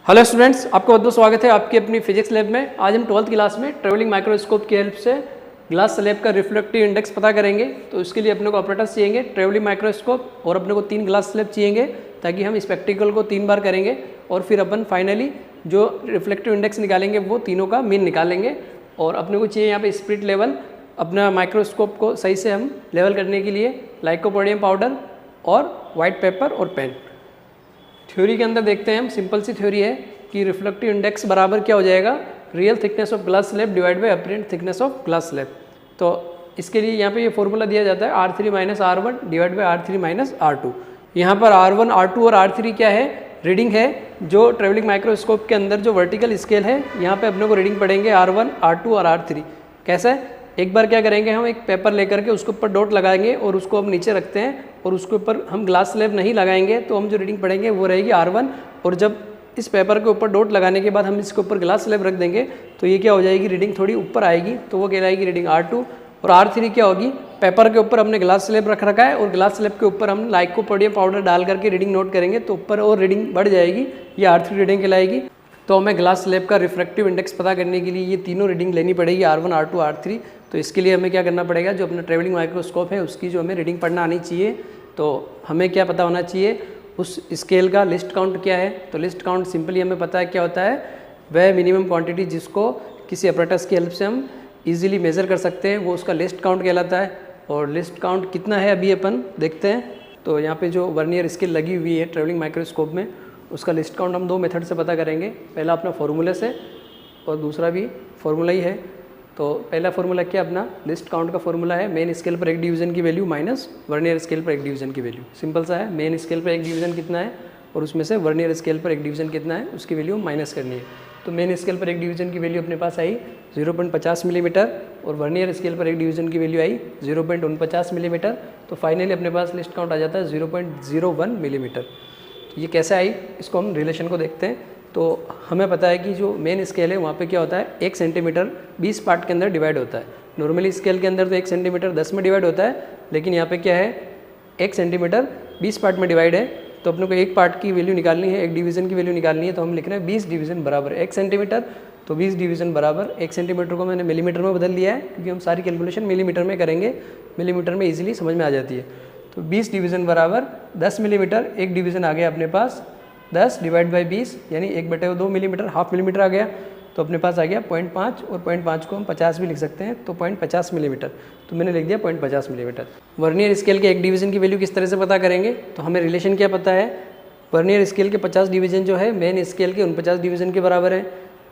Hello students, आपका बहुत बहुत स्वागत है आपकी अपनी फिजिक्स लैब में। आज हम 12th क्लास में ट्रेवलिंग माइक्रोस्कोप की हेल्प से ग्लास स्लैब का रिफ्लेक्टिव इंडेक्स पता करेंगे। तो इसके लिए अपने को ऑपरेटर्स चाहिए, ट्रेवलिंग माइक्रोस्कोप, और अपने को 3 ग्लास स्लैब चाहिए ताकि हम स्पेक्टिकल को 3 बार करेंगे और फिर अपन फाइनली जो रिफ्लेक्टिव इंडेक्स निकालेंगे वो तीनों का मीन निकालेंगे। और अपने को चाहिए यहाँ पे स्पिरिट लेवल, अपना माइक्रोस्कोप को सही से हम लेवल करने के लिए लाइकोपोडियम पाउडर और वाइट पेपर और पेन। थ्योरी के अंदर देखते हैं हम, सिंपल सी थ्योरी है कि रिफ्लेक्टिव इंडेक्स बराबर क्या हो जाएगा, real thickness of glass slab divide by apparent thickness of glass slab. तो इसके लिए यहाँ पे ये फॉर्मूला दिया जाता है R3 minus R1 divide by R3 minus R2। यहाँ पर R1, R2 और R3 क्या है, रीडिंग है। जो ट्रेवलिंग माइक्रोस्कोप के अंदर जो वर्टिकल स्केल है यहाँ पे अपने को रीडिंग पड़ेंगे R1, R2 और R3। कैसे है, एक बार क्या करेंगे, हम एक पेपर लेकर के उसके ऊपर डॉट लगाएंगे और उसको हम नीचे रखते हैं और उसके ऊपर हम ग्लास स्लैब नहीं लगाएंगे तो हम जो रीडिंग पढ़ेंगे वो रहेगी R1। और जब इस पेपर के ऊपर डॉट लगाने के बाद हम इसके ऊपर ग्लास स्लैब रख देंगे तो ये क्या हो जाएगी, रीडिंग थोड़ी ऊपर आएगी, तो वो कहलाएगी रीडिंग R2। और R3 क्या होगी, पेपर के ऊपर हमने ग्लास स्लैब रख रखा है और ग्लास स्लैब के ऊपर हम लाइकोपोडियम पाउडर डाल करके रीडिंग नोट करेंगे तो ऊपर और रीडिंग बढ़ जाएगी, ये R3 रीडिंग कहलाएगी। तो हमें ग्लास स्लैब का रिफ्रैक्टिव इंडेक्स पता करने के लिए ये तीनों रीडिंग लेनी पड़ेगी, R1, R2, R3। तो इसके लिए हमें क्या करना पड़ेगा, जो अपना ट्रेवलिंग माइक्रोस्कोप है उसकी जो हमें रीडिंग पढ़ना आनी चाहिए। तो हमें क्या पता होना चाहिए, उस स्केल का लिस्ट काउंट क्या है। तो लिस्ट काउंट सिंपली हमें पता है क्या होता है, वह मिनिमम क्वांटिटी जिसको किसी अपरेटस की हेल्प से हम इजीली मेज़र कर सकते हैं वो उसका लिस्ट काउंट कहलाता है। और लिस्ट काउंट कितना है अभी अपन देखते हैं। तो यहाँ पे जो वर्नियर स्केल लगी हुई है ट्रेवलिंग माइक्रोस्कोप में, उसका लिस्ट काउंट हम 2 मेथड से पता करेंगे। पहला अपना फॉर्मूले से और दूसरा भी फॉर्मूला ही है। तो पहला फॉर्मूला क्या, अपना लिस्ट काउंट का फॉर्मूला है मेन स्केल पर एक डिवीज़न की वैल्यू माइनस वर्नियर स्केल पर एक डिवीज़न की वैल्यू। सिंपल सा है, मेन स्केल पर एक डिवीज़न कितना है और उसमें से वर्नियर स्केल पर एक डिवीज़न कितना है उसकी वैल्यू माइनस करनी है। तो मेन स्केल पर एक डिवीज़न की वैल्यू अपने पास आई 0.50 मिलीमीटर और वर्नियर स्केल पर एक डिवीज़न की वैल्यू आई 0.49 मिलीमीटर। तो फाइनली अपने पास लिस्ट काउंट आ जाता है 0.01 मिलीमीटर। तो ये कैसे आई, इसको हम रिलेशन को देखते हैं। तो हमें पता है कि जो मेन स्केल है वहाँ पे क्या होता है, 1 सेंटीमीटर 20 पार्ट के अंदर डिवाइड होता है। नॉर्मली स्केल के अंदर तो 1 सेंटीमीटर 10 में डिवाइड होता है, लेकिन यहाँ पे क्या है, 1 सेंटीमीटर 20 पार्ट में डिवाइड है। तो अपने को एक पार्ट की वैल्यू निकालनी है, एक डिवीज़न की वैल्यू निकालनी है। तो हम लिख रहे हैं 20 डिवीज़न बराबर 1 सेंटीमीटर। तो 20 डिवीज़न बराबर 1 सेंटीमीटर को मैंने मिलीमीटर में बदल लिया है क्योंकि हम सारी कैलकुलेशन मिलीमीटर में करेंगे, मिलीमीटर में ईजिली समझ में आ जाती है। तो 20 डिवीज़न बराबर 10 मिलीमीटर, एक डिवीज़न आ गया अपने पास 10 डिवाइड बाई 20 यानी 1/2 मिलीमीटर, हाफ मिलीमीटर आ गया। तो अपने पास आ गया 0.5 और 0.5 को हम 50 भी लिख सकते हैं, तो 0.50 मिलीमीटर। तो मैंने लिख दिया 0.50 मिलीमीटर। वर्नियर स्केल के एक डिवीज़न की वैल्यू किस तरह से पता करेंगे, तो हमें रिलेशन क्या पता है, वर्नियर स्केल के 50 डिवीज़न जो है मेन स्केल के 49 डिवीज़न के बराबर है।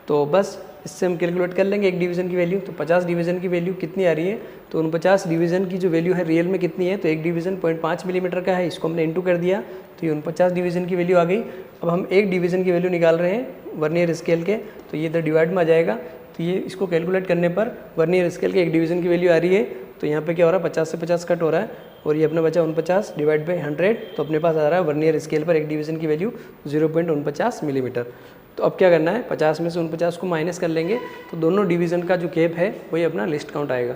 तो बस इससे हम कैलकुलेट कर लेंगे एक डिवीज़न की वैल्यू। तो 50 डिवीज़न की वैल्यू कितनी आ रही है, तो 49 डिवीज़न की जो वैल्यू है रियल में कितनी है, तो एक डिवीज़न 0.5 मिलीमीटर का है, इसको हमने इंटू कर दिया तो ये 49 डिवीज़न की वैल्यू आ गई। अब हम एक डिवीज़न की वैल्यू निकाल रहे हैं वर्नियर स्केल के, तो ये इधर डिवाइड में आ जाएगा। तो ये इसको कैलकुलेट करने पर वर्नियर स्केल के एक डिवीज़न की वैल्यू आ रही है। तो यहाँ पे क्या हो रहा है, 50 से 50 कट हो रहा है और ये अपना बचा 49 डिवाइड बाई 100। तो अपने पास आ रहा है वर्नियर स्केल पर एक डिवीज़न की वैल्यू 0.49 मिलीमीटर। तो अब क्या करना है, 50 में से 49 को माइनस कर लेंगे तो दोनों डिवीज़न का जो गैप है वही अपना लिस्ट काउंट आएगा।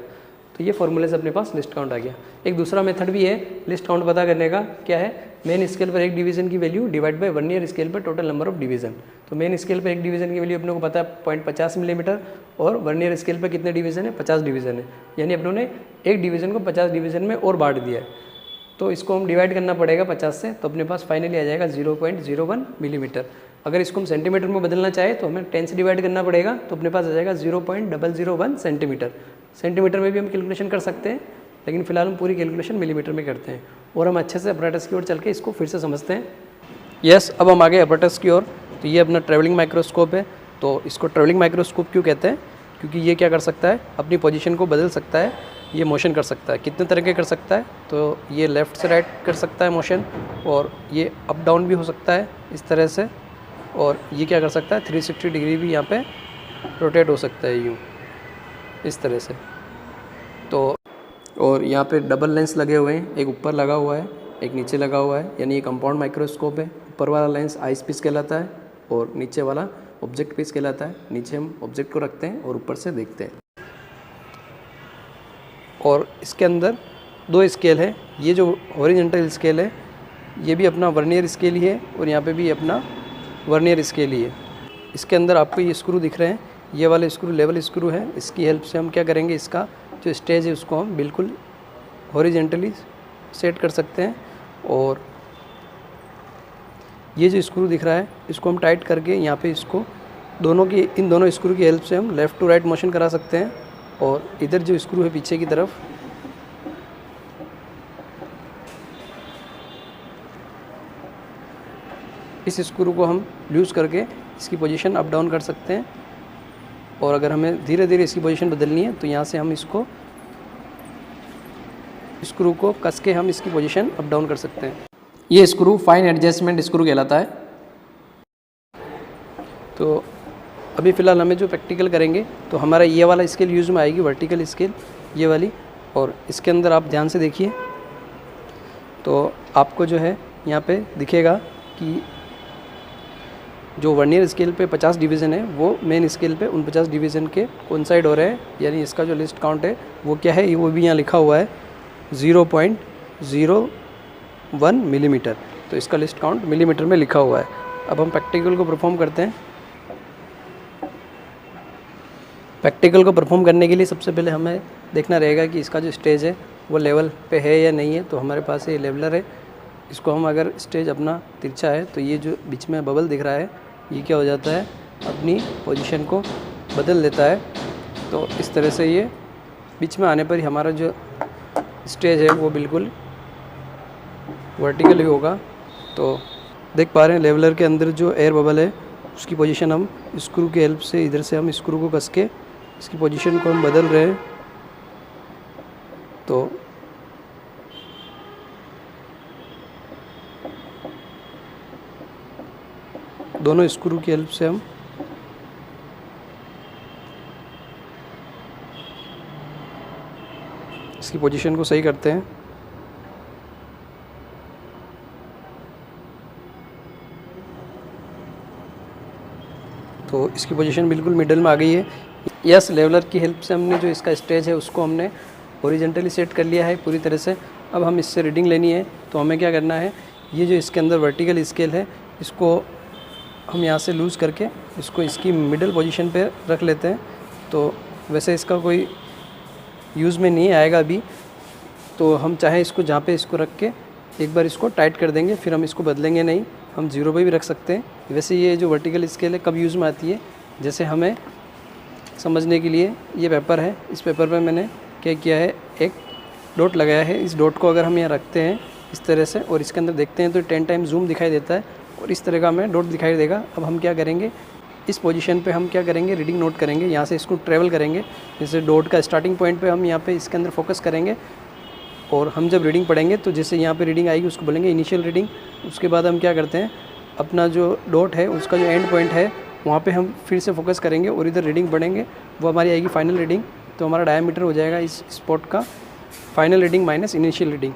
तो ये फॉर्मूले से अपने पास लिस्ट काउंट आ गया। एक दूसरा मेथड भी है लिस्ट काउंट पता करने का, क्या है, मेन स्केल पर एक डिवीज़न की value divide by vernier scale पर टोटल नंबर ऑफ डिवीज़न। तो मेन स्केल पर एक डिवीज़न की वैल्यू अपने को पता है 0.50 मिलीमीटर और वर्नियर स्केल पर कितने डिवीज़न है, 50 डिवीज़न है, यानी अपनों ने एक डिवीज़न को 50 डिवीज़न में और बांट दिया है। तो इसको हम डिवाइड करना पड़ेगा 50 से, तो अपने पास फाइनली आ जाएगा 0.01 मिलीमीटर। अगर इसको हम सेंटीमीटर में बदलना चाहे तो हमें 10 से डिवाइड करना पड़ेगा, तो अपने पास आ जाएगा 0.001 सेंटीमीटर। सेंटीमीटर में भी हम कैलकुलेशन कर सकते हैं, लेकिन फिलहाल हम पूरी कैलकुलेशन मिलीमीटर में करते हैं। और हम अच्छे से अपरेटस की ओर चल के इसको फिर से समझते हैं। यस, अब हम आगे अपरेटस की ओर। तो ये अपना ट्रेवलिंग माइक्रोस्कोप है। तो इसको ट्रेवलिंग माइक्रोस्कोप क्यों कहते हैं, क्योंकि ये क्या कर सकता है, अपनी पोजीशन को बदल सकता है, ये मोशन कर सकता है। कितने तरह के कर सकता है, तो ये लेफ़्ट से राइट कर सकता है मोशन, और ये अप डाउन भी हो सकता है इस तरह से, और ये क्या कर सकता है 360 डिग्री भी यहाँ पे रोटेट हो सकता है यूँ इस तरह से। तो और यहाँ पे डबल लेंस लगे हुए हैं, एक ऊपर लगा हुआ है एक नीचे लगा हुआ है, यानी ये कंपाउंड माइक्रोस्कोप है। ऊपर वाला लेंस आइस पीस कहलाता है और नीचे वाला ऑब्जेक्ट पीस कहलाता है। नीचे हम ऑब्जेक्ट को रखते हैं और ऊपर से देखते हैं। और इसके अंदर 2 स्केल है, ये जो हॉरिजॉन्टल स्केल है ये भी अपना वर्नियर स्केल ही है और यहाँ पे भी अपना वर्नियर स्केल ही है। इसके अंदर आपको ये स्क्रू दिख रहे हैं, ये वाले स्क्रू लेवल स्क्रू है। इसकी हेल्प से हम क्या करेंगे, इसका जो स्टेज है उसको हम बिल्कुल हॉरिजेंटली सेट कर सकते हैं। और ये जो स्क्रू दिख रहा है इसको हम टाइट करके यहाँ पे इसको इन दोनों स्क्रू की हेल्प से हम लेफ़्ट टू राइट मोशन करा सकते हैं। और इधर जो स्क्रू है पीछे की तरफ, इस स्क्रू को हम लूज़ करके इसकी पोजीशन अप डाउन कर सकते हैं। और अगर हमें धीरे धीरे इसकी पोजीशन बदलनी है तो यहाँ से हम इसको स्क्रू को कस के हम इसकी पोजीशन अप डाउन कर सकते हैं। ये स्क्रू फाइन एडजस्टमेंट स्क्रू कहलाता है। तो अभी फ़िलहाल हमें जो प्रैक्टिकल करेंगे तो हमारा ये वाला स्केल यूज़ में आएगी, वर्टिकल स्केल ये वाली। और इसके अंदर आप ध्यान से देखिए तो आपको जो है यहाँ पे दिखेगा कि जो वर्नियर स्केल पे 50 डिवीज़न है वो मेन स्केल पे उन 50 डिवीज़न के कोइंसाइड हो रहे हैं, यानी इसका जो लिस्ट काउंट है वो क्या है, वो भी यहाँ लिखा हुआ है 0.01 मिलीमीटर। तो इसका लिस्ट काउंट मिलीमीटर में लिखा हुआ है। अब हम प्रैक्टिकल को परफॉर्म करते हैं। प्रैक्टिकल को परफॉर्म करने के लिए सबसे पहले हमें देखना रहेगा कि इसका जो स्टेज है वो लेवल पे है या नहीं है। तो हमारे पास ये लेवलर है, इसको हम अगर स्टेज अपना तिरछा है तो ये जो बीच में बबल दिख रहा है ये क्या हो जाता है, अपनी पोजीशन को बदल देता है। तो इस तरह से ये बीच में आने पर ही हमारा जो स्टेज है वो बिल्कुल वर्टिकल ही होगा। तो देख पा रहे हैं लेवलर के अंदर जो एयर बबल है उसकी पोजीशन हम स्क्रू की हेल्प से इधर से हम स्क्रू को कस के इसकी पोजीशन को हम बदल रहे हैं। तो दोनों स्क्रू की हेल्प से हम इसकी पोजीशन को सही करते हैं। तो इसकी पोजीशन बिल्कुल मिडल में आ गई है। यस, लेवलर की हेल्प से हमने जो इसका स्टेज है उसको हमने हॉरिजॉन्टली सेट कर लिया है पूरी तरह से। अब हम इससे रीडिंग लेनी है तो हमें क्या करना है, ये जो इसके अंदर वर्टिकल स्केल है इसको हम यहाँ से लूज़ करके इसको इसकी मिडल पोजीशन पे रख लेते हैं। तो वैसे इसका कोई यूज़ में नहीं आएगा अभी, तो हम चाहे इसको जहाँ पे इसको रख के एक बार इसको टाइट कर देंगे, फिर हम इसको बदलेंगे नहीं, हम 0 पे भी रख सकते हैं। वैसे ये जो वर्टिकल स्केल है कब यूज़ में आती है, जैसे हमें समझने के लिए ये पेपर है, इस पेपर पे मैंने क्या किया है, एक डॉट लगाया है। इस डॉट को अगर हम यहाँ रखते हैं इस तरह से और इसके अंदर देखते हैं तो 10 टाइम जूम दिखाई देता है और इस तरह का हमें डॉट दिखाई देगा। अब हम क्या करेंगे, इस पोजीशन पे हम क्या करेंगे, रीडिंग नोट करेंगे, यहाँ से इसको ट्रेवल करेंगे। जैसे डॉट का स्टार्टिंग पॉइंट पे हम यहाँ पे इसके अंदर फोकस करेंगे और हम जब रीडिंग पढ़ेंगे तो जैसे यहाँ पे रीडिंग आएगी उसको बोलेंगे इनिशियल रीडिंग। उसके बाद हम क्या करते हैं, अपना जो डॉट है उसका जो एंड पॉइंट है वहाँ पे हम फिर से फोकस करेंगे और इधर रीडिंग पढ़ेंगे, वो हमारी आएगी फाइनल रीडिंग। तो हमारा डायमीटर हो जाएगा इस स्पॉट का final reading minus initial reading.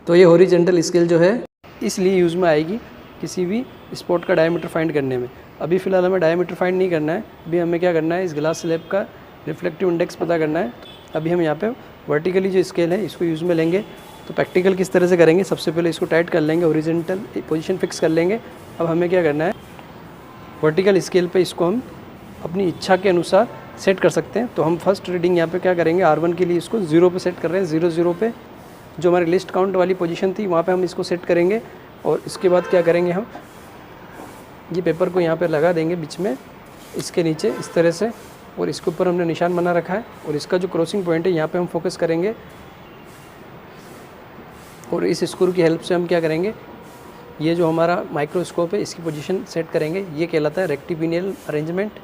तो ये हॉरिजॉन्टल स्केल जो है इसलिए यूज़ में आएगी किसी भी स्पॉट का डायमीटर फाइंड करने में। अभी फ़िलहाल हमें डायमीटर फाइंड नहीं करना है, अभी हमें क्या करना है, इस ग्लास स्लैब का रिफ्लेक्टिव इंडेक्स पता करना है। अभी हम यहाँ पे वर्टिकली जो स्केल है इसको यूज़ में लेंगे। तो प्रैक्टिकल किस तरह से करेंगे, सबसे पहले इसको टाइट कर लेंगे, हॉरिजॉन्टल पोजीशन फिक्स कर लेंगे। अब हमें क्या करना है, वर्टिकल स्केल पे इसको हम अपनी इच्छा के अनुसार सेट कर सकते हैं। तो हम फर्स्ट रीडिंग यहाँ पे क्या करेंगे, R1 के लिए इसको 0 पे सेट कर रहे हैं, 0 0 पे जो हमारी लिस्ट काउंट वाली पोजीशन थी वहाँ पे हम इसको सेट करेंगे। और इसके बाद क्या करेंगे, हम ये पेपर को यहाँ पे लगा देंगे बीच में इसके नीचे इस तरह से, और इसके ऊपर हमने निशान बना रखा है और इसका जो क्रॉसिंग पॉइंट है यहाँ पे हम फोकस करेंगे। और इस स्क्रू की हेल्प से हम क्या करेंगे, ये जो हमारा माइक्रोस्कोप है इसकी पोजीशन सेट करेंगे। ये कहलाता है रेक्टिपिनियल अरेंजमेंट।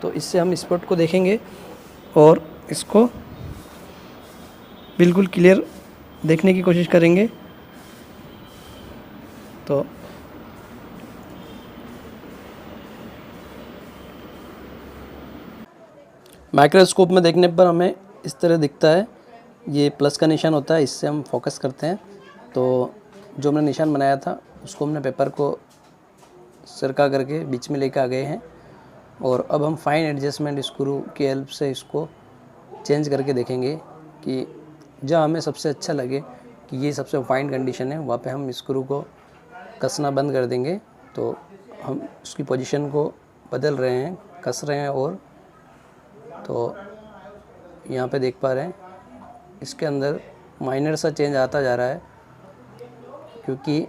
तो इससे हम स्पॉट को देखेंगे और इसको बिल्कुल क्लियर देखने की कोशिश करेंगे। तो माइक्रोस्कोप में देखने पर हमें इस तरह दिखता है, ये प्लस का निशान होता है, इससे हम फोकस करते हैं। तो जो हमने निशान बनाया था उसको हमने पेपर को सरका करके बीच में लेकर आ गए हैं। और अब हम फाइन एडजस्टमेंट स्क्रू की हेल्प से इसको चेंज करके देखेंगे कि जहाँ हमें सबसे अच्छा लगे कि ये सबसे फाइन कंडीशन है वहाँ पे हम स्क्रू को कसना बंद कर देंगे। तो हम उसकी पोजीशन को बदल रहे हैं, कस रहे हैं। और तो यहाँ पे देख पा रहे हैं इसके अंदर माइनर सा चेंज आता जा रहा है, क्योंकि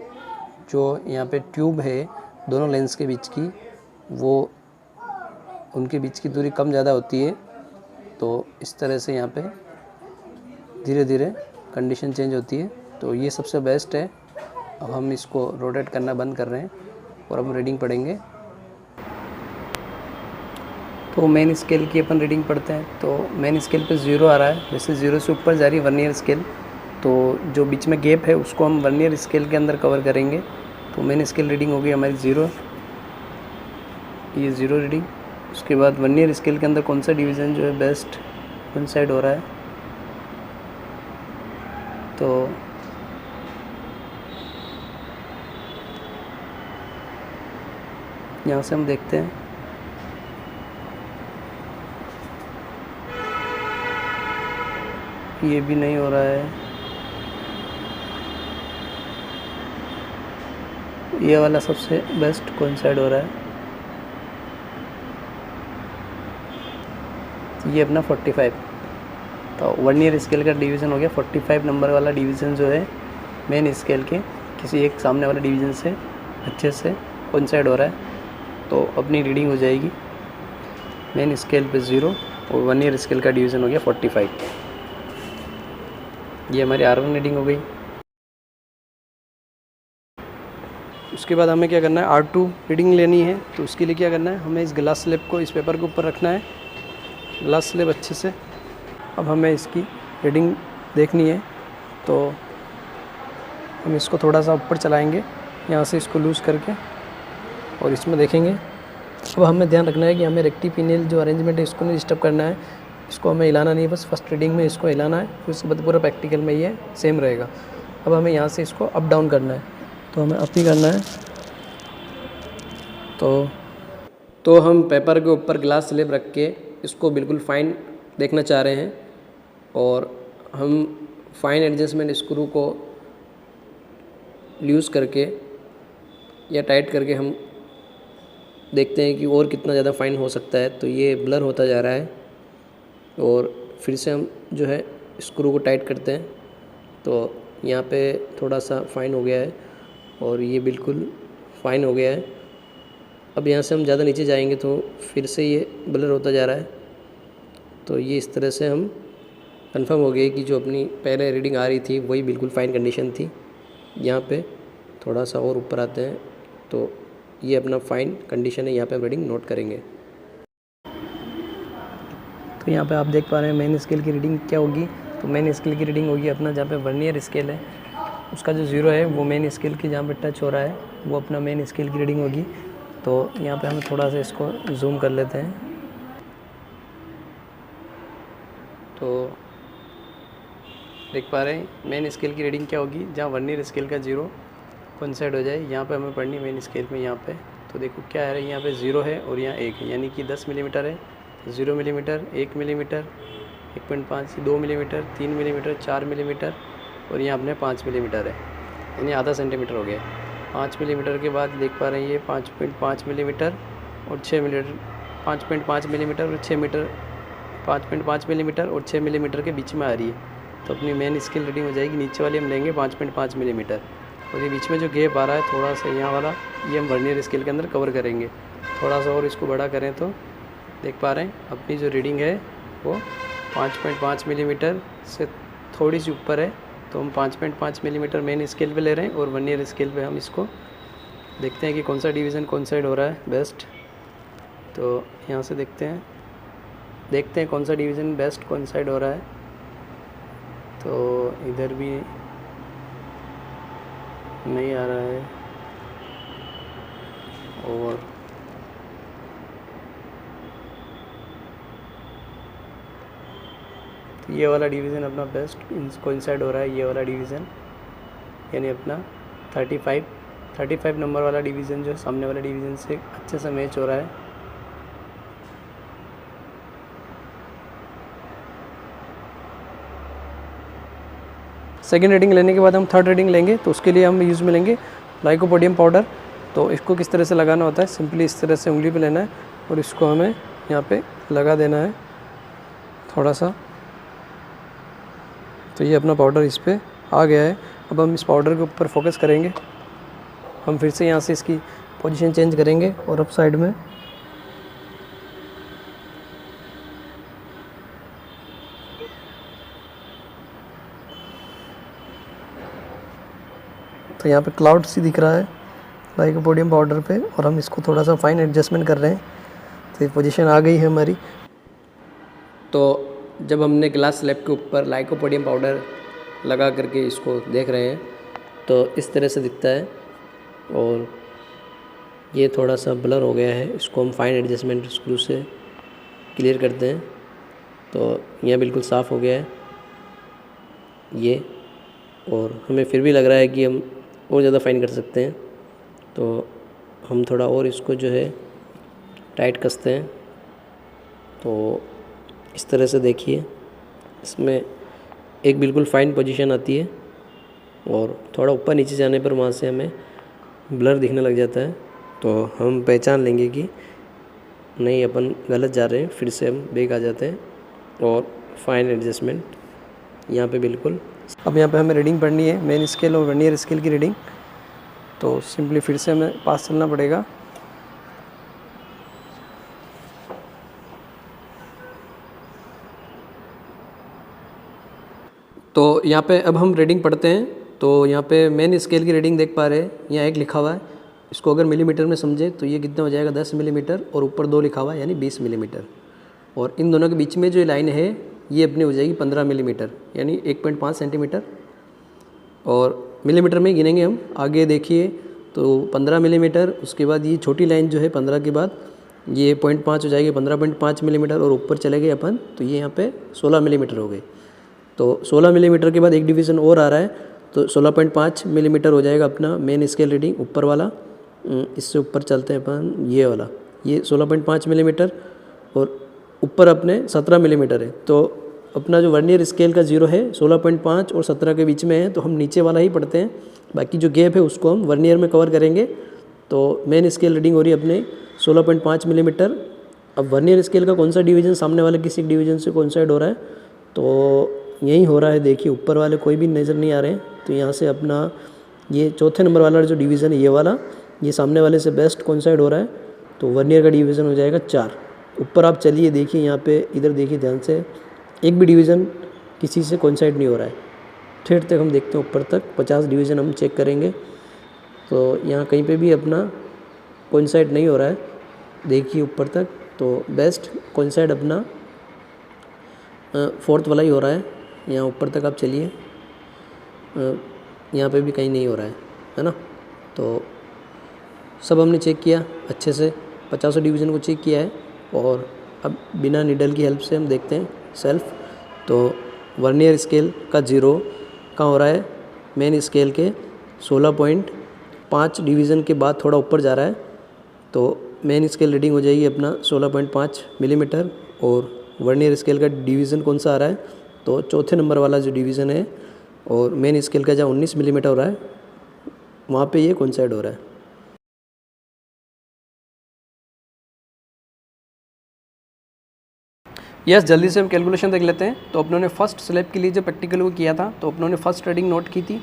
जो यहाँ पे ट्यूब है दोनों लेंस के बीच की, वो उनके बीच की दूरी कम ज़्यादा होती है। तो इस तरह से यहाँ पे धीरे धीरे कंडीशन चेंज होती है। तो ये सबसे बेस्ट है। अब हम इसको रोटेट करना बंद कर रहे हैं और हम रीडिंग पढ़ेंगे। तो मेन स्केल की अपन रीडिंग पढ़ते हैं। तो मेन स्केल पे 0 आ रहा है, जैसे 0 से ऊपर जा रही है वर्नियर स्केल, तो जो बीच में गैप है उसको हम वर्नियर स्केल के अंदर कवर करेंगे। तो मेन स्केल रीडिंग होगी हमारी 0, ये 0 रीडिंग। उसके बाद वर्नियर स्केल के अंदर कौन सा डिवीज़न जो है बेस्ट कोइंसाइड हो रहा है, तो यहाँ से हम देखते हैं ये भी नहीं हो रहा है, ये वाला सबसे बेस्ट कोइंसाइड हो रहा है। तो ये अपना 45, तो वर्नियर स्केल का डिवीज़न हो गया 45 नंबर वाला डिवीज़न जो है मेन स्केल के किसी एक सामने वाले डिवीज़न से अच्छे से कोइंसाइड हो रहा है। तो अपनी रीडिंग हो जाएगी मेन स्केल पे 0 और वर्नियर स्केल का डिवीज़न हो गया 45। ये हमारी R1 रीडिंग हो गई। उसके बाद हमें क्या करना है, R2 रीडिंग लेनी है। तो उसके लिए क्या करना है, हमें इस ग्लास स्लैब को इस पेपर के ऊपर रखना है, ग्लास स्लैब अच्छे से। अब हमें इसकी रीडिंग देखनी है, तो हम इसको थोड़ा सा ऊपर चलाएंगे यहाँ से, इसको लूज़ करके, और इसमें देखेंगे। अब हमें ध्यान रखना है कि हमें रेक्टिपिनियल जो अरेंजमेंट है इसको नहीं डिस्टर्ब करना है, इसको हमें हिलाना नहीं है, बस फर्स्ट रीडिंग में इसको हिलाना है, फिर उसके बाद पूरा प्रैक्टिकल में ये सेम रहेगा। अब हमें यहाँ से इसको अप डाउन करना है, तो हमें अप ही करना है। तो हम पेपर के ऊपर ग्लास स्लैब रख के इसको बिल्कुल फाइन देखना चाह रहे हैं, और हम फाइन एडजस्टमेंट स्क्रू को लूज़ करके या टाइट करके हम देखते हैं कि और कितना ज़्यादा फाइन हो सकता है। तो ये ब्लर होता जा रहा है, और फिर से हम जो है स्क्रू को टाइट करते हैं। तो यहाँ पे थोड़ा सा फाइन हो गया है और ये बिल्कुल फाइन हो गया है। अब यहाँ से हम ज़्यादा नीचे जाएंगे तो फिर से ये ब्लर होता जा रहा है। तो ये इस तरह से हम कंफर्म हो गए कि जो अपनी पहले रीडिंग आ रही थी वही बिल्कुल फाइन कंडीशन थी। यहाँ पे थोड़ा सा और ऊपर आते हैं, तो ये अपना फाइन कंडीशन है, यहाँ पे हम रीडिंग नोट करेंगे। तो यहाँ पे आप देख पा रहे हैं मेन स्केल की रीडिंग क्या होगी। तो मेन स्केल की रीडिंग होगी अपना जहाँ पे वर्नियर स्केल है उसका जो 0 है वो मेन स्केल की जहाँ पे टच हो रहा है वो अपना मेन स्केल की रीडिंग होगी। तो यहाँ पे हम थोड़ा सा इसको जूम कर लेते हैं। तो देख पा रहे हैं मेन स्केल की रीडिंग क्या होगी, जहाँ वर्नियर स्केल का 0 कोइंसाइड हो जाए, यहाँ पे हमें पढ़नी मेन स्केल में। यहाँ पे तो देखो क्या है, यहाँ पे 0 है और यहाँ 1 है, यानी कि 10 मिलीमीटर है। 0 millimetre, 1 millimetre, 1.5, 2 millimetre, 3 millimetre, 4 millimetre, और यहाँ अपने 5 मिलीमीटर है, यानी आधा सेंटीमीटर हो गया। 5 मिलीमीटर के बाद देख पा रहे हैं ये 5.5 मिलीमीटर और 6 मिलीमीटर, 5.5 मिलीमीटर और 6 मीटर, 5.5 मिलीमीटर और 6 मिलीमीटर के बीच में आ रही है। तो अपनी मेन स्केल रीडिंग हो जाएगी। नीचे वाली हम लेंगे 5.5 मिलीमीटर, और ये बीच में जो गैप आ रहा है थोड़ा सा यहाँ वाला, ये हम वर्नियर स्केल के अंदर कवर करेंगे। थोड़ा सा और इसको बड़ा करें तो देख पा रहे हैं अपनी जो रीडिंग है वो 5.5 मिलीमीटर से थोड़ी सी ऊपर है। तो हम 5.5 मिलीमीटर मेन स्केल पे ले रहे हैं, और वर्नियर स्केल पे हम इसको देखते हैं कि कौन सा डिवीज़न कोइंसाइड हो रहा है बेस्ट। तो यहाँ से देखते हैं कौन सा डिवीज़न बेस्ट कोइंसाइड हो रहा है। तो इधर भी नहीं आ रहा है, और तो ये वाला डिवीज़न अपना बेस्ट कोइंसाइड हो रहा है। ये वाला डिवीज़न यानी अपना 35 नंबर वाला डिवीज़न जो सामने वाला डिवीज़न से अच्छे से मैच हो रहा है। सेकेंड रीडिंग लेने के बाद हम थर्ड रीडिंग लेंगे। तो उसके लिए हम यूज़ में लेंगे लाइकोपोडियम पाउडर। तो इसको किस तरह से लगाना होता है, सिंपली इस तरह से उंगली पे लेना है और इसको हमें यहाँ पे लगा देना है थोड़ा सा। तो ये अपना पाउडर इस पर आ गया है। अब हम इस पाउडर के ऊपर फोकस करेंगे। हम फिर से यहाँ से इसकी पोजीशन चेंज करेंगे और अप साइड में तो यहाँ पे क्लाउड सी दिख रहा है लाइकोपोडियम पाउडर पे, और हम इसको थोड़ा सा फाइन एडजस्टमेंट कर रहे हैं। तो ये पोजीशन आ गई है हमारी। तो जब हमने ग्लास स्लैब के ऊपर लाइकोपोडियम पाउडर लगा करके इसको देख रहे हैं तो इस तरह से दिखता है, और ये थोड़ा सा ब्लर हो गया है। इसको हम फाइन एडजस्टमेंट स्क्रू से क्लियर करते हैं। तो यह बिल्कुल साफ़ हो गया है ये, और हमें फिर भी लग रहा है कि हम और ज़्यादा फाइन कर सकते हैं। तो हम थोड़ा और इसको जो है टाइट कसते हैं। तो इस तरह से देखिए, इसमें एक बिल्कुल फाइन पोजीशन आती है, और थोड़ा ऊपर नीचे जाने पर वहाँ से हमें ब्लर दिखने लग जाता है। तो हम पहचान लेंगे कि नहीं, अपन गलत जा रहे हैं। फिर से हम बैक आ जाते हैं और फाइन एडजस्टमेंट यहाँ पे बिल्कुल। अब यहाँ पे हमें रीडिंग पढ़नी है, मेन स्केल और वर्नियर स्केल की रीडिंग। तो सिंपली फिर से हमें पास चलना पड़ेगा। तो यहाँ पे अब हम रीडिंग पढ़ते हैं। तो यहाँ पे मेन स्केल की रीडिंग देख पा रहे हैं, यहाँ 1 लिखा हुआ है। इसको अगर मिलीमीटर में समझे तो ये कितना हो जाएगा, 10 मिलीमीटर, और ऊपर 2 लिखा हुआ है यानी 20 मिलीमीटर। और इन दोनों के बीच में जो लाइन है ये अपनी हो जाएगी 15 मिलीमीटर यानी 1.5 सेंटीमीटर। और मिलीमीटर में गिनेंगे हम। आगे देखिए तो 15 मिलीमीटर, उसके बाद ये छोटी लाइन जो है 15 के बाद ये 0.5 हो जाएगी, 15.5 मिलीमीटर, और ऊपर चले गए अपन तो ये यहाँ पे 16 मिलीमीटर हो गए। तो 16 मिलीमीटर के बाद एक डिवीज़न और आ रहा है, तो 16.5 मिलीमीटर हो जाएगा अपना मेन स्केल रीडिंग ऊपर वाला। इससे ऊपर चलते हैं अपन, ये वाला, ये 16.5 मिलीमीटर, और ऊपर अपने 17 मिलीमीटर है। तो अपना जो वर्नियर स्केल का 0 है 16.5 और 17 के बीच में है, तो हम नीचे वाला ही पढ़ते हैं। बाकी जो गैप है उसको हम वर्नियर में कवर करेंगे। तो मेन स्केल रीडिंग हो रही है अपने 16.5 मिलीमीटर। अब वर्नियर स्केल का कौन सा डिवीज़न सामने वाले किसी डिवीज़न से कोइंसाइड हो रहा है, तो यही हो रहा है। देखिए ऊपर वाले कोई भी नज़र नहीं आ रहे हैं, तो यहाँ से अपना ये चौथे नंबर वाला जो डिवीज़न है ये वाला, ये सामने वाले से बेस्ट कोइंसाइड हो रहा है। तो वर्नियर का डिवीज़न हो जाएगा 4। ऊपर आप चलिए, देखिए यहाँ पे, इधर देखिए ध्यान से, एक भी डिवीज़न किसी से कोइंसाइड नहीं हो रहा है। थेट तक हम देखते हैं ऊपर तक 50 डिवीज़न हम चेक करेंगे, तो यहाँ कहीं पे भी अपना कोइंसाइड नहीं हो रहा है। देखिए ऊपर तक, तो बेस्ट कोइंसाइड अपना 4th वाला ही हो रहा है। यहाँ ऊपर तक आप चलिए, यहाँ पे भी कहीं नहीं हो रहा है ना। तो सब हमने चेक किया अच्छे से, 50 डिवीज़न को चेक किया है। और अब बिना नीडल की हेल्प से हम देखते हैं सेल्फ। तो वर्नियर स्केल का 0 कहाँ हो रहा है, मेन स्केल के 16.5 डिवीज़न के बाद थोड़ा ऊपर जा रहा है। तो मेन स्केल रीडिंग हो जाएगी अपना 16.5 मिलीमीटर। और वर्नियर स्केल का डिवीज़न कौन सा आ रहा है, तो चौथे नंबर वाला जो डिवीज़न है, और मेन स्केल का जहाँ 19 मिलीमीटर हो रहा है वहाँ पे ये कोइंसाइड हो रहा है। यस, जल्दी से हम कैलकुलेशन देख लेते हैं। तो अपनों ने फर्स्ट स्लैब के लिए जो प्रैक्टिकल वो किया था, तो अपनों ने फर्स्ट रीडिंग नोट की थी,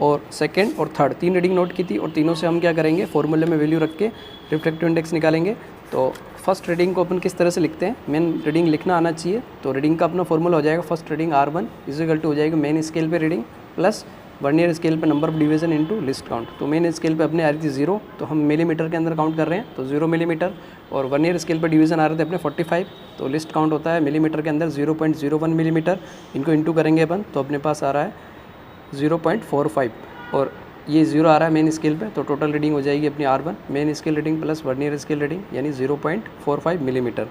और सेकंड और थर्ड 3 रीडिंग नोट की थी, और तीनों से हम क्या करेंगे, फॉर्मूले में वैल्यू रख के रिफ्लेक्टिव इंडेक्स निकालेंगे। तो फर्स्ट रीडिंग को अपन किस तरह से लिखते हैं, मेन रीडिंग लिखना आना चाहिए। तो रीडिंग का अपना फॉर्मूला हो जाएगा, first reading R1 equal to हो जाएगा मेन स्केल पे रीडिंग प्लस वर्नियर स्केल पे number of division into list count. तो मेन स्केल पे अपने आ रही थी 0, तो हम मिलीमीटर के अंदर काउंट कर रहे हैं, तो 0 मिलीमीटर। और वर्नियर स्केल पे डिवीज़न आ रहे थे अपने 45, तो लिस्ट काउंट होता है मिलीमीटर के अंदर 0.01 मिलीमीटर। इनको इंटू करेंगे अपन, तो अपने पास आ रहा है 0.45, और ये 0 आ रहा है मेन स्केल पे। तो टोटल रीडिंग हो जाएगी अपनी R1 main scale reading plus vernier scale reading यानी 0.45 मिलीमीटर।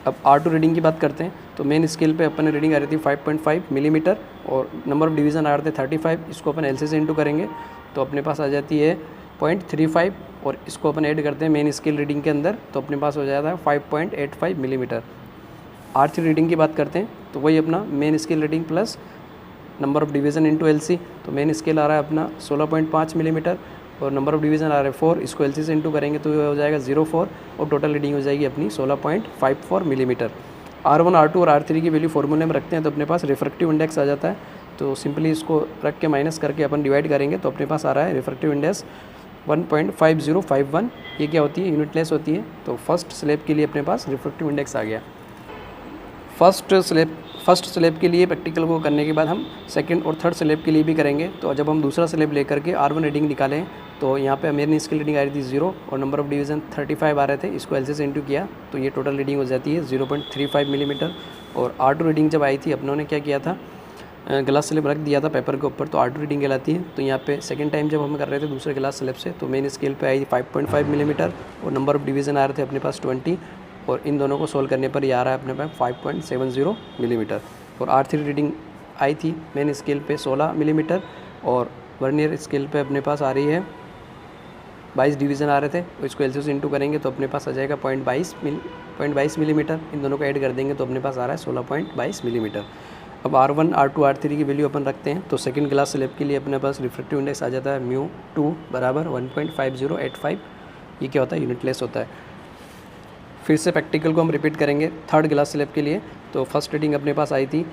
अब R2 रीडिंग की बात करते हैं। तो मेन स्केल पे अपन रीडिंग आ रही थी 5.5 मिलीमीटर, और नंबर ऑफ डिवीज़न आ रहे थे 35। इसको अपन LC से इंटू करेंगे, तो अपने पास आ जाती है 0.35, और इसको अपन ऐड करते हैं मेन स्केल रीडिंग के अंदर, तो अपने पास हो जाता है 5.85 मिलीमीटर। R3 रीडिंग की बात करते हैं, तो वही अपना main scale reading plus number of division into LC। तो मेन स्केल आ रहा है अपना 16.5 मिलीमीटर, और नंबर ऑफ डिवीज़न आ रहा है 4, इसको एलसी से इंटू करेंगे तो ये हो जाएगा 0.4 और टोटल रीडिंग हो जाएगी अपनी 16.54 मिलीमीटर। R1 R2 और R3 की वैल्यू फॉर्मूले में रखते हैं तो अपने पास रिफ्रैक्टिव इंडेक्स आ जाता है। तो सिंपली इसको रख के माइनस करके अपन डिवाइड करेंगे तो अपने पास आ रहा है रिफ्रैक्टिव इंडेक्स 1.5051। ये क्या होती है, यूनिटलेस होती है। तो फर्स्ट स्लैब के लिए अपने पास रिफ्रैक्टिव इंडेक्स आ गया। फर्स्ट स्लैब के लिए प्रैक्टिकल को करने के बाद हम सेकंड और थर्ड स्लैब के लिए भी करेंगे। तो जब हम दूसरा स्लैब लेकर के R1 रीडिंग निकालें तो यहाँ पे मेरी स्केल रीडिंग आ रही थी 0 और नंबर ऑफ डिवीज़न 35 आ रहे थे। इसको एलसी से इंटू किया तो ये टोटल रीडिंग हो जाती है 0.35 मिलीमीटर। और R2 रीडिंग जब आई थी अपनों ने क्या किया था, ग्लास स्लैब रख दिया था पेपर के ऊपर, तो R2 रीडिंग कहलाती है। तो यहाँ पे सेकंड टाइम जब हम कर रहे थे दूसरे ग्लास स्लैब से तो मेन स्केल पे आई थी 5.5 मिलीमीटर और नंबर ऑफ डिवीज़न आ रहे थे अपने पास 20 और इन दोनों को सोल्व करने पर ये आ रहा है अपने पास 5.70 मिलीमीटर। और R3 रीडिंग आई थी मेन स्केल पे 16 मिलीमीटर और वर्नियर स्केल पे अपने पास आ रही है 22 डिवीज़न आ रहे थे। तो इसको एलसी से इंटू करेंगे तो अपने पास आ जाएगा 0.22 मिलीमीटर। इन दोनों को ऐड कर देंगे तो अपने पास आ रहा है 16.22 मिलीमीटर। अब R1 R2 R3 की वैल्यू अपन रखते हैं तो सेकंड क्लास स्लैब के लिए अपने पास रिफ्रैक्टिव इंडेक्स आ जाता है μ2 बराबर 1.5085। ये क्या होता है, यूनिटलेस होता है। फिर से प्रैक्टिकल को हम रिपीट करेंगे थर्ड ग्लास स्लैब के लिए। तो फर्स्ट रीडिंग अपने पास आई थी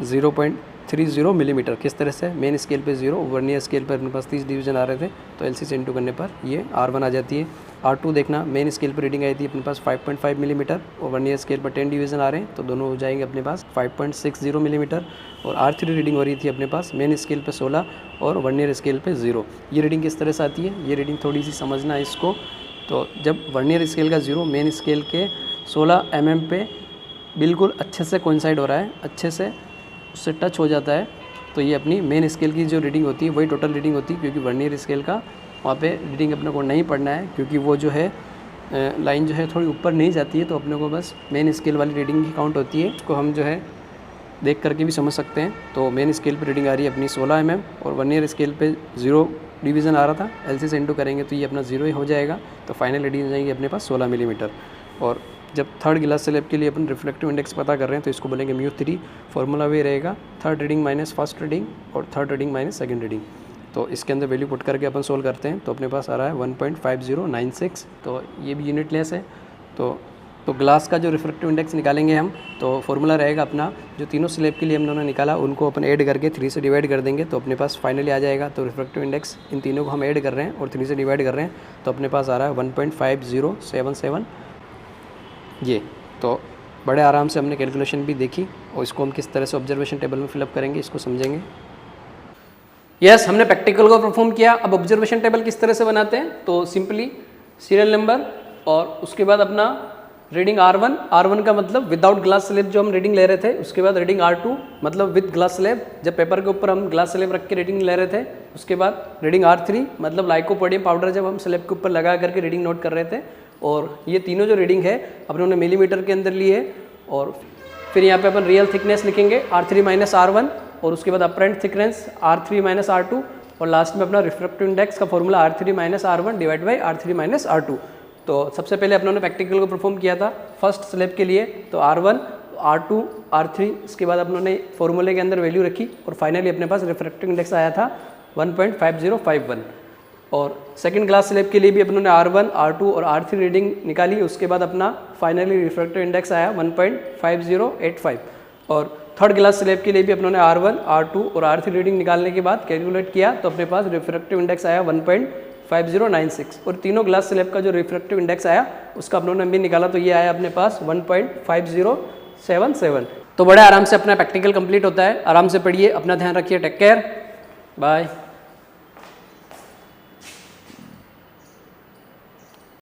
0.30 मिलीमीटर। किस तरह से, मेन स्केल पे 0, वर्नियर स्केल पर अपने पास 30 डिवीज़न आ रहे थे तो एलसी से इंटू करने पर ये R1 आ जाती है। R2 देखना, मेन स्केल पर रीडिंग आई थी अपने पास 5.5 मिलीमीटर और वर्नियर स्केल पर 10 डिवीज़न आ रहे हैं तो दोनों हो जाएंगे अपने पास 5.60 मिलीमीटर। और R3 रीडिंग हो रही थी अपने पास मेन स्केल पे 16 और वर्नियर स्केल पे 0। ये रीडिंग किस तरह से आती है, ये रीडिंग थोड़ी सी समझना है इसको। तो जब वर्नियर स्केल का 0 मेन स्केल के 16 mm पे बिल्कुल अच्छे से कोइंसाइड हो रहा है, अच्छे से उससे टच हो जाता है तो ये अपनी मेन स्केल की जो रीडिंग होती है वही टोटल रीडिंग होती है। क्योंकि वर्नियर स्केल का वहाँ पे रीडिंग अपने को नहीं पढ़ना है क्योंकि वो जो है लाइन जो है थोड़ी ऊपर नहीं जाती है, तो अपने को बस मेन स्केल वाली रीडिंग की काउंट होती है। उसको हम जो है देख करके भी समझ सकते हैं। तो मेन स्केल पे रीडिंग आ रही है अपनी 16 mm और वर्नियर स्केल पे 0 डिवीज़न आ रहा था, एलसी से इंटू करेंगे तो ये अपना 0 ही हो जाएगा। तो फाइनल रीडिंग हो जाएगी अपने पास 16 मिलीमीटर। और जब थर्ड ग्लास स्लैब के लिए अपन रिफ्लेक्टिव इंडेक्स पता कर रहे हैं तो इसको बोलेंगे μ3। फॉर्मूला भी रहेगा third reading minus first reading और third reading minus second reading. तो इसके अंदर वैल्यू पुट करके अपन सोल्व करते हैं तो अपने पास आ रहा है 1.5096। तो ये भी यूनिटलेस है। तो ग्लास का जो रिफ्रैक्टिव इंडेक्स निकालेंगे हम तो फॉर्मूला रहेगा अपना, जो तीनों स्लैब के लिए हम दोनों निकाला उनको अपन ऐड करके 3 से डिवाइड कर देंगे तो अपने पास फाइनली आ जाएगा। तो रिफ्रैक्टिव इंडेक्स इन तीनों को हम ऐड कर रहे हैं और 3 से डिवाइड कर रहे हैं तो अपने पास आ रहा है 1.5077। ये तो बड़े आराम से हमने कैलकुलेशन भी देखी और इसको हम किस तरह से ऑब्जर्वेशन टेबल में फिलअप करेंगे इसको समझेंगे। यस, हमने प्रैक्टिकल को परफॉर्म किया। अब ऑब्जर्वेशन टेबल किस तरह से बनाते हैं, तो सिंपली सीरियल नंबर और उसके बाद अपना रीडिंग R1 का मतलब विदाउट ग्लास स्लैब जो हम रीडिंग ले रहे थे, उसके बाद रीडिंग R2 मतलब विद ग्लास स्लैब, जब पेपर के ऊपर हम ग्लास स्लैब रख के रीडिंग ले रहे थे, उसके बाद रीडिंग R3 मतलब लाइकोपोडियम पाउडर जब हम स्लैब के ऊपर लगा करके रीडिंग नोट कर रहे थे। और ये तीनों जो रीडिंग है अपने ने मिलीमीटर के अंदर ली है। और फिर यहाँ पे अपन रियल थिकनेस लिखेंगे R3 माइनस R1 और उसके बाद apparent thickness R3 minus R2 और लास्ट में अपना रिफ्रैक्टिव इंडेक्स का formula R3 minus R1 divide by R3 minus R2। तो सबसे पहले अपनों ने प्रैक्टिकल को परफॉर्म किया था फर्स्ट स्लैब के लिए, तो R1 R2 R3, इसके बाद अपनों ने फॉर्मूले के अंदर वैल्यू रखी और फाइनली अपने पास रिफ्रैक्टिव इंडेक्स आया था 1.5051। और सेकंड क्लास स्लैब के लिए भी अपनों ने R1 R2 और R3 रीडिंग निकाली, उसके बाद अपना फाइनली रिफ्रैक्टिव इंडेक्स आया 1.5085। और थर्ड क्लास स्लैब के लिए भी अपनों ने R1 R2 और R3 रीडिंग निकालने के बाद कैलकुलेट किया तो अपने पास रिफ्रैक्टिव इंडेक्स आया 1.5096। और तीनों ग्लास स्लैब का जो रिफ्रैक्टिव इंडेक्स आया उसका अपनों ने भी निकाला तो ये आया अपने पास 1.5077। तो बड़े आराम से अपना प्रैक्टिकल कंप्लीट होता है। आराम से पढ़िए, अपना ध्यान रखिए, टेक केयर, बाय।